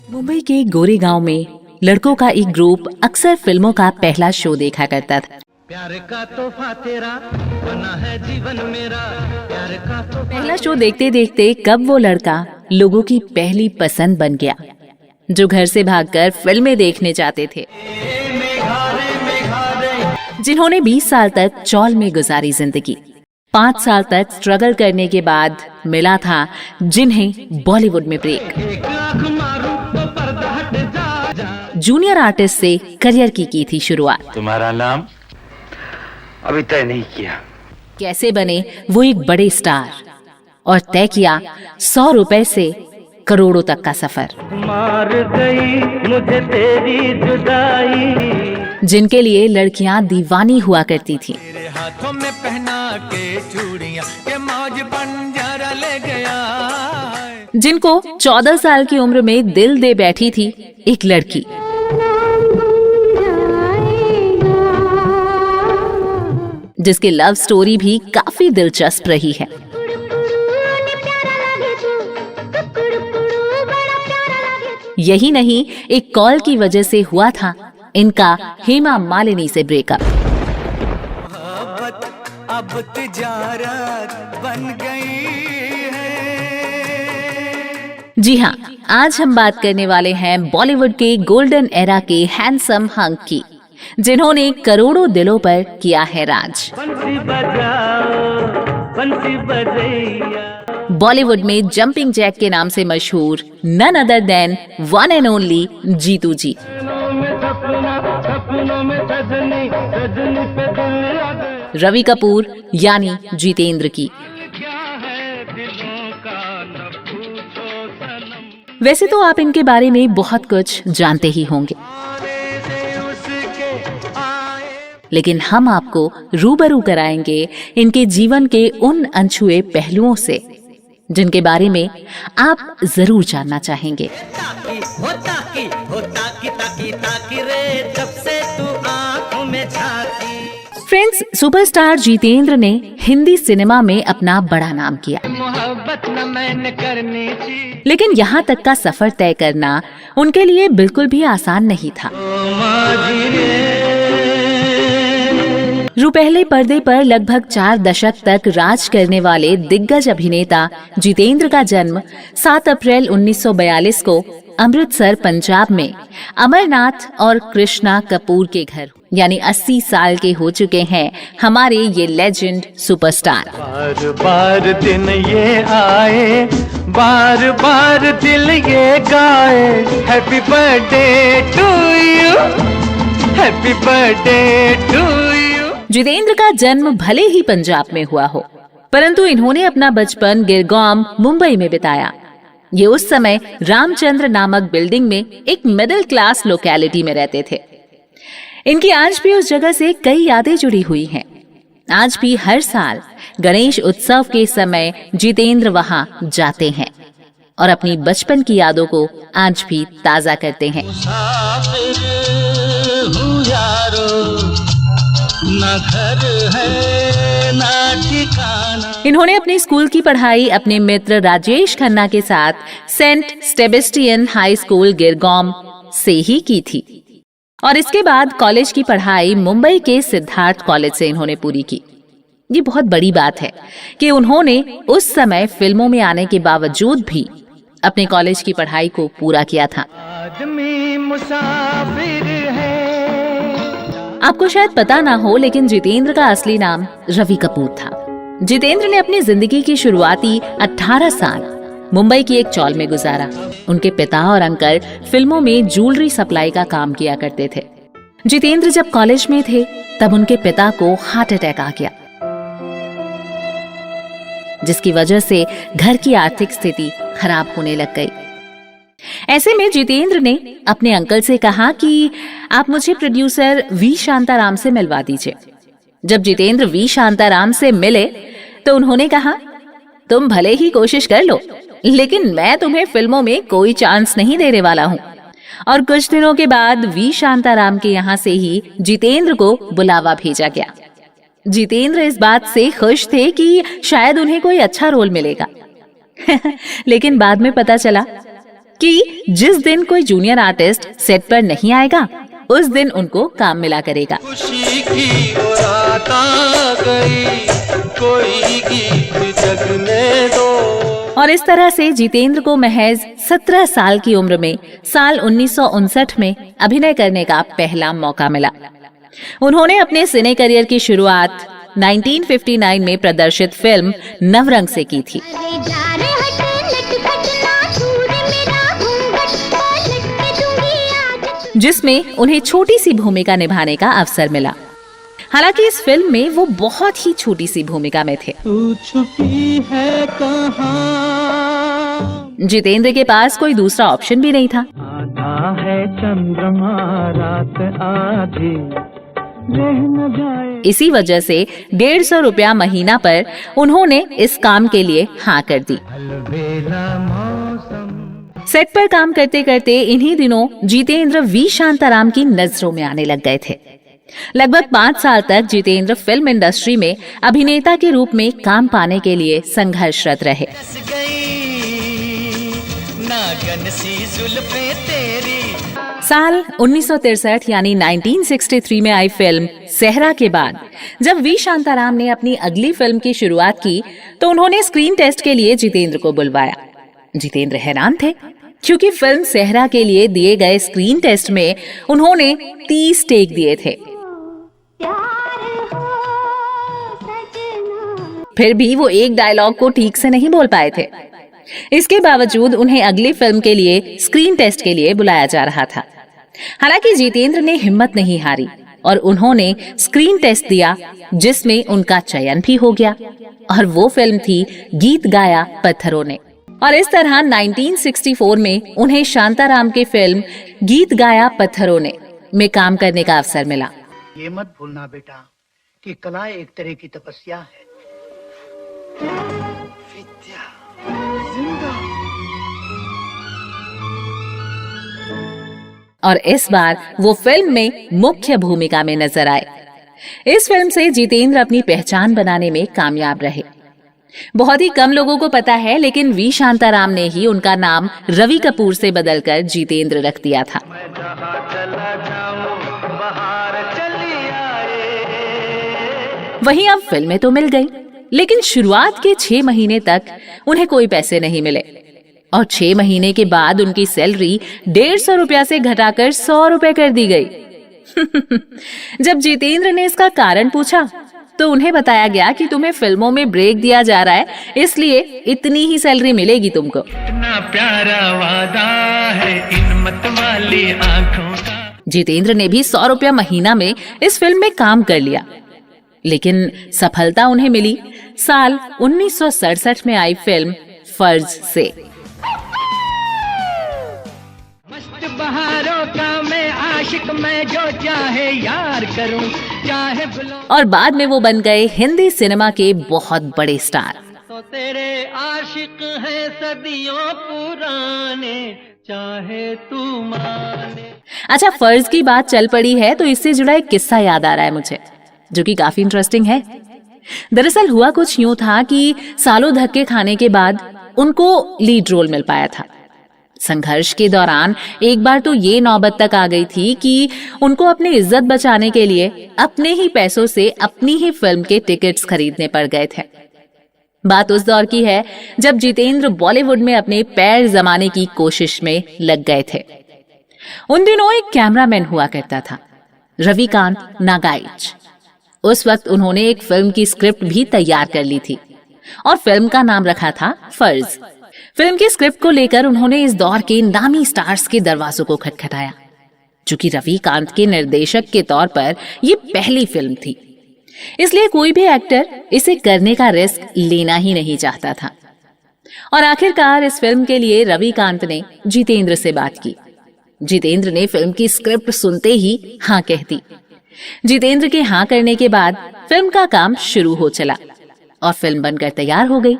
मुंबई के गोरेगांव में लड़कों का एक ग्रुप अक्सर फिल्मों का पहला शो देखा करता था। प्यार का तोहफा तेरा बना है जीवन मेरा, प्यार का तोहफा। पहला शो देखते देखते कब वो लड़का लोगों की पहली पसंद बन गया जो घर से भागकर फिल्में देखने जाते थे, जिन्होंने 20 साल तक चौल में गुजारी जिंदगी। 5 साल तक स्ट्रगल करने के बाद मिला था जिन्हें बॉलीवुड में ब्रेक। जूनियर आर्टिस्ट से करियर की थी शुरुआत। तुम्हारा नाम अभी तय नहीं किया। कैसे बने वो एक बड़े स्टार और तय किया 100 रुपए से करोड़ों तक का सफर। मार गई मुझे तेरी जुदाई, जिनके लिए लड़कियां दीवानी हुआ करती थी। तेरे हाथों में पहना के चूड़ियां के मौज बंजारा ले गया, जिनको 14 साल की उम्र में दिल दे बैठी थी एक लड़की। जिसकी लव स्टोरी भी काफी दिलचस्प रही है। यही नहीं, एक कॉल की वजह से हुआ था इनका हेमा मालिनी से ब्रेकअप। अब तिजारत बन गई है। जी हाँ, आज हम बात करने वाले हैं बॉलीवुड के गोल्डन एरा के हैंडसम हंक की, जिन्होंने करोड़ों दिलों पर किया है राज। बंसी बजाओ, बंसी बजैया। बॉलीवुड में जंपिंग जैक के नाम से मशहूर none other than one and only Jeetu ji. Ravi Kapoor यानी जितेंद्र की। वैसे तो आप इनके बारे में बहुत कुछ जानते ही होंगे, लेकिन हम आपको रूबरू कराएंगे इनके जीवन के उन अनछुए पहलुओं से जिनके बारे में आप जरूर जानना चाहेंगे। फ्रेंड्स, सुपरस्टार जितेंद्र ने हिंदी सिनेमा में अपना बड़ा नाम किया, लेकिन यहाँ तक का सफर तय करना उनके लिए बिल्कुल भी आसान नहीं था। रुपहले पर्दे पर लगभग 4 दशक तक राज करने वाले दिग्गज अभिनेता जितेंद्र का जन्म 7 अप्रैल 1942 को अमृतसर, पंजाब में अमरनाथ और कृष्णा कपूर के घर, यानी 80 साल के हो चुके हैं हमारे ये लेजेंड सुपरस्टार। बार बार दिन ये आए, बार बार दिल ये गाए, happy birthday to you, happy birthday to you. Jeetendra का जन्म भले ही पंजाब में हुआ हो, परंतु इन्होंने अपना बचपन गिरगांव, मुंबई में बिताया। ये उस समय रामचंद्र नामक बिल्डिंग में एक मिडिल क्लास लोकेलिटी में रहते थे। इनकी आज भी उस जगह से कई यादें जुड़ी हुई हैं। आज भी हर साल गणेश उत्सव के समय जितेंद्र वहां जाते हैं और अपनी बचपन की यादों को आज भी ताजा करते हैं। ना घर है ना ठिकाना। इन्होंने अपनी स्कूल की पढ़ाई अपने मित्र राजेश खन्ना के साथ Saint Sebastian High School Girgaon से ही की थी और इसके बाद कॉलेज की पढ़ाई मुंबई के सिद्धार्थ कॉलेज से इन्होंने पूरी की। ये बहुत बड़ी बात है कि उन्होंने उस समय फिल्मों में आने के बावजूद भी अपने कॉलेज की पढ़ाई को पूरा किया था। आदमी मुसाफिर है। आपको शायद पता ना हो, लेकिन जितेंद्र का असली नाम रवि कपूर था। जितेंद्र ने अपनी जिंदगी की शुरुआती 18 साल मुंबई की एक चौल में गुजारा। उनके पिता और अंकल फिल्मों में ज्वेलरी सप्लाई का काम किया करते थे। जितेंद्र जब कॉलेज में थे तब उनके पिता को हार्ट अटैक आ गया, जिसकी वजह से घर की आर्थिक स्थिति खराब होने लग गई। ऐसे में जितेंद्र ने अपने अंकल से कहा कि आप मुझे प्रोड्यूसर वी शांताराम से मिलवा दीजिए। जब जितेंद्र वी शांताराम से मिले तो उन्होंने कहा, तुम भले ही कोशिश कर लो, लेकिन मैं तुम्हें फिल्मों में कोई चांस नहीं देने वाला हूँ। और कुछ दिनों के बाद वी शांताराम के यहाँ से ही जितेंद्र को बुलावा भेजा गया। जितेंद्र इस बात से खुश थे कि शायद उन्हें कोई अच्छा रोल मिलेगा। लेकिन बाद में पता चला कि जिस दिन कोई जूनियर आर्टिस्ट सेट पर नहीं आएगा उस दिन उनको काम मिला करेगा। खुशी की वो रात आ गई, कोई गीत जगने दो। और इस तरह से जितेंद्र को महज 17 साल की उम्र में साल 1959 में अभिनय करने का पहला मौका मिला। उन्होंने अपने सिने करियर की शुरुआत 1959 में प्रदर्शित फिल्म नवरंग से की थी, जिसमें उन्हें छोटी सी भूमिका निभाने का अवसर मिला। हालांकि इस फिल्म में वो बहुत ही छोटी सी भूमिका में थे। तू छुपी है कहाँ? जितेंद्र के पास कोई दूसरा ऑप्शन भी नहीं था। आधा है चंद्रमा रात आधी, रह न जाए। इसी वजह से 150 रुपया महीना पर उन्होंने इस काम के लिए हाँ कर दी। अलबेला मौसम। सेट पर काम करते करते इन्हीं दिनों जितेंद्र वी शांताराम की नजरों में आने लग गए थे। लगभग 5 साल तक जितेंद्र फिल्म इंडस्ट्री में अभिनेता के रूप में काम पाने के लिए संघर्षरत रहे। साल 1963 यानी 1963 में आई फिल्म सेहरा के बाद जब वी शांताराम ने अपनी अगली फिल्म की शुरुआत की तो उन्होंने स्क्रीन टेस्ट के लिए जितेंद्र को बुलवाया। जितेंद्र हैरान थे क्योंकि फिल्म सेहरा के लिए दिए गए स्क्रीन टेस्ट में उन्होंने 30 टेक दिए थे। फिर भी वो एक डायलॉग को ठीक से नहीं बोल पाए थे। इसके बावजूद उन्हें अगली फिल्म के लिए स्क्रीन टेस्ट के लिए बुलाया जा रहा था। हालांकि जितेंद्र ने हिम्मत नहीं हारी और उन्होंने स्क्रीन टेस्ट दिया, जिसमें उनका चयन भी हो गया और वो फिल्म थी गीत गाया पत्थरों ने। और इस तरह 1964 में उन्हें शांताराम की फिल्म गीत गाया पत्थरों ने में काम करने का अवसर मिला। ये मत भूलना बेटा कि कला एक तरह की तपस्या है। विद्या जिंदा। और इस बार वो फिल्म में मुख्य भूमिका में नजर आए। इस फिल्म से जितेंद्र अपनी पहचान बनाने में कामयाब रहे। बहुत ही कम लोगों को पता है, लेकिन वी शांताराम ने ही उनका नाम रवि कपूर से बदलकर जितेंद्र रख दिया था। वहीं अब फिल्में तो मिल गई, लेकिन शुरुआत के 6 महीने तक उन्हें कोई पैसे नहीं मिले और 6 महीने के बाद उनकी सैलरी 150 रुपया से घटाकर 100 रुपए कर दी गई। जब जितेंद्र ने इसका कारण पूछा तो उन्हें बताया गया कि तुम्हें फिल्मों में ब्रेक दिया जा रहा है, इसलिए इतनी ही सैलरी मिलेगी तुमको। इतना प्यारा वादा है इन मत वाली आंखों का। जितेंद्र ने भी 100 रुपया महीना में इस फिल्म में काम कर लिया, लेकिन सफलता उन्हें मिली साल 1967 में आई फिल्म फर्ज से। मस्त बहारों का मैं आशिक, मैं जो चाहे यार करूं, चाहे बुलाऊं। और बाद में वो बन गए हिंदी सिनेमा के बहुत बड़े स्टार। तो तेरे आशिक हैं सदियों पुराने, चाहे तू माने। अच्छा, फर्ज की बात चल पड़ी है तो इससे जुड़ा एक किस्सा याद आ रहा है मुझे, जो कि काफी इंटरेस्टिंग है। दरअसल हुआ कुछ यूं था कि सालों धक्के खाने के बाद उनको लीड रोल मिल पाया था। संघर्ष के दौरान एक बार तो ये नौबत तक आ गई थी कि उनको अपनी इज्जत बचाने के लिए अपने ही पैसों से अपनी ही फिल्म के टिकट्स खरीदने पड़ गए थे। बात उस दौर की है जब जितेंद्र बॉलीवुड में अपने पैर जमाने की कोशिश में लग गए थे। उन दिनों एक कैमरामैन हुआ करता था, रविकांत नागाइच। उस वक्त उन्होंने एक फिल्म की स्क्रिप्ट भी तैयार कर ली थी और फिल्म का नाम रखा था फर्ज। फिल्म की स्क्रिप्ट को लेकर उन्होंने इस दौर के नामी स्टार्स के दरवाजों को खटखटाया। चूंकि रविकांत के निर्देशक के तौर पर यह पहली फिल्म थी, इसलिए कोई भी एक्टर इसे करने का रिस्क लेना ही नहीं चाहता था। और आखिरकार इस फिल्म के लिए रविकांत ने जितेंद्र से बात की। जितेंद्र ने फिल्म की स्क्रिप्ट सुनते ही हाँ कह दी। जितेंद्र के हाँ करने के बाद फिल्म का काम शुरू हो चला और फिल्म बनकर तैयार हो गई।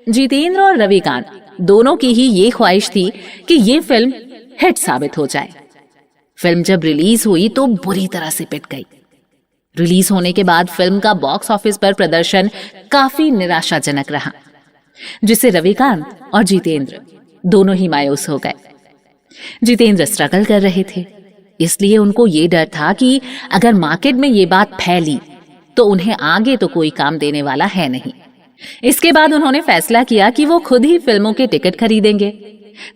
जितेंद्र और रविकांत दोनों की ही ये ख्वाहिश थी कि ये फिल्म हिट साबित हो जाए। फिल्म जब रिलीज हुई तो बुरी तरह से पिट गई। रिलीज होने के बाद फिल्म का बॉक्स ऑफिस पर प्रदर्शन काफी निराशाजनक रहा, जिससे रविकांत और जितेंद्र दोनों ही मायूस हो गए। जितेंद्र स्ट्रगल कर रहे थे, इसलिए उनको ये डर था कि अगर मार्केट में ये बात फैली तो उन्हें आगे तो कोई काम देने वाला है नहीं। इसके बाद उन्होंने फैसला किया कि वो खुद ही फिल्मों के टिकट खरीदेंगे,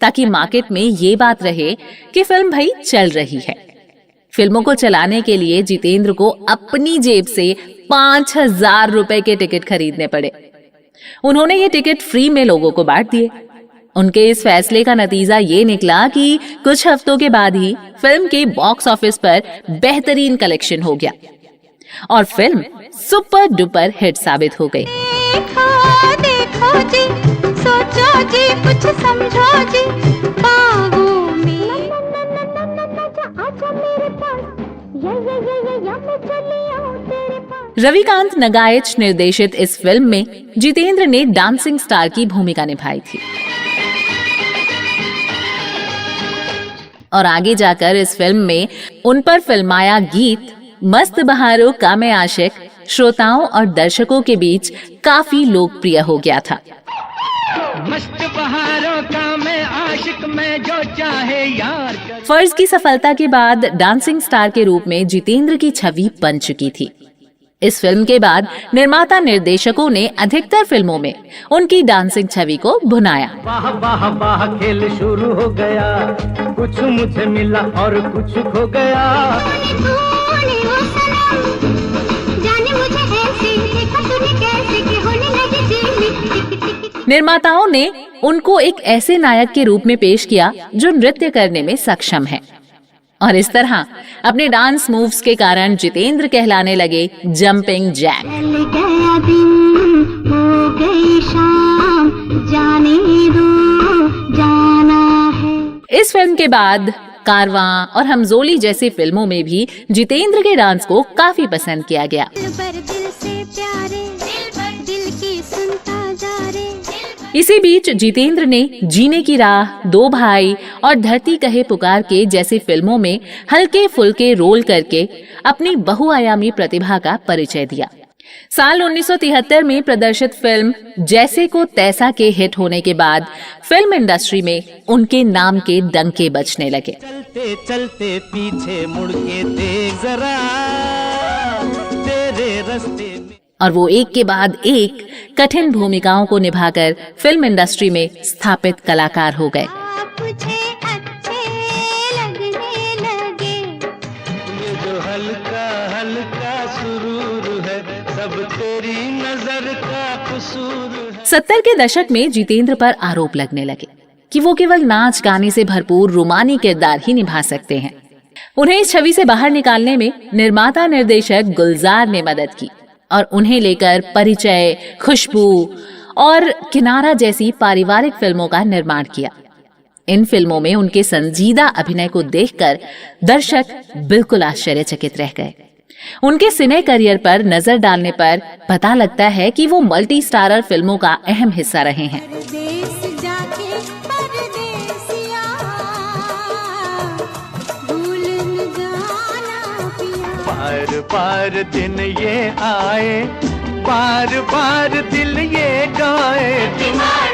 ताकि मार्केट में ये बात रहे कि फिल्म भाई चल रही है। फिल्मों को चलाने के लिए जितेंद्र को अपनी जेब से 5,000 रुपए के टिकट खरीदने पड़े। उन्होंने ये टिकट फ्री में लोगों को बांट दिए। उनके इस फैसले का नतीजा ये निकला कि कुछ हफ्तों के बाद ही फिल्म के बॉक्स ऑफिस पर बेहतरीन कलेक्शन हो गया और फिल्म सुपर डुपर हिट साबित हो गई। देखो जी, सोचो जी, कुछ समझो जी, बागों में आजा मेरे पास, या मैं चली आऊं तेरे पास। रविकांत नगाइच निर्देशित इस फिल्म में जितेंद्र ने डांसिंग स्टार की भूमिका निभाई थी और आगे जाकर इस फिल्म में उन पर फिल्माया गीत मस्त बहारों का मैं आशिक श्रोताओं और दर्शकों के बीच काफी लोकप्रिय हो गया था। मस्त बहारों का मैं आशिक, मैं जो चाहे यार। फर्ज की सफलता के बाद डांसिंग स्टार के रूप में जितेंद्र की छवि बन चुकी थी। इस फिल्म के बाद निर्माता निर्देशकों ने अधिकतर फिल्मों में उनकी डांसिंग छवि को भुनाया। वाह वाह वाह खेल शुरू हो गया, कुछ मुझे मिला और कुछ खो गया। निर्माताओं ने उनको एक ऐसे नायक के रूप में पेश किया जो नृत्य करने में सक्षम है और इस तरह अपने डांस मूव्स के कारण जितेंद्र कहलाने लगे जंपिंग जैक। गया दिन हो गई शाम, जाने दो जाना है। इस फिल्म के बाद कारवां और हमजोली जैसी फिल्मों में भी जितेंद्र के डांस को काफी पसंद किया गया। दिल से प्यारे, दिल की सुनता जा रे। इसी बीच जितेंद्र ने जीने की राह, दो भाई और धरती कहे पुकार के जैसी फिल्मों में हल्के फुल्के रोल करके अपनी बहुआयामी प्रतिभा का परिचय दिया। साल 1973 में प्रदर्शित फिल्म जैसे को तैसा के हिट होने के बाद फिल्म इंडस्ट्री में उनके नाम के डंके बजने लगे। चलते चलते पीछे मुड़ के देख जरा, तेरे रास्ते में। और वो एक के बाद एक कठिन भूमिकाओं को निभाकर फिल्म इंडस्ट्री में स्थापित कलाकार हो गए। आप मुझे अच्छे लगने लगे। ये जो हल्का हल्का सुरूर है, सब तेरी नजर का कसूर है। 70 के दशक में जितेंद्र पर आरोप लगने लगे कि वो केवल नाच गाने से भरपूर रोमानी किरदार ही निभा सकते हैं। उन्हें इस छवि से बाहर निकालने में निर्माता निर्देशक गुलजार ने मदद की और उन्हें लेकर परिचय, खुशबू और किनारा जैसी पारिवारिक फिल्मों का निर्माण किया। इन फिल्मों में उनके संजीदा अभिनय को देखकर दर्शक बिल्कुल आश्चर्यचकित रह गए। उनके सिने करियर पर नजर डालने पर पता लगता है कि वो मल्टी स्टारर फिल्मों का अहम हिस्सा रहे हैं। परदेस जाके परदेसिया, भूल न जाना पिया। बार बार दिन ये आए, बार बार दिल ये गाए, तुम्हारे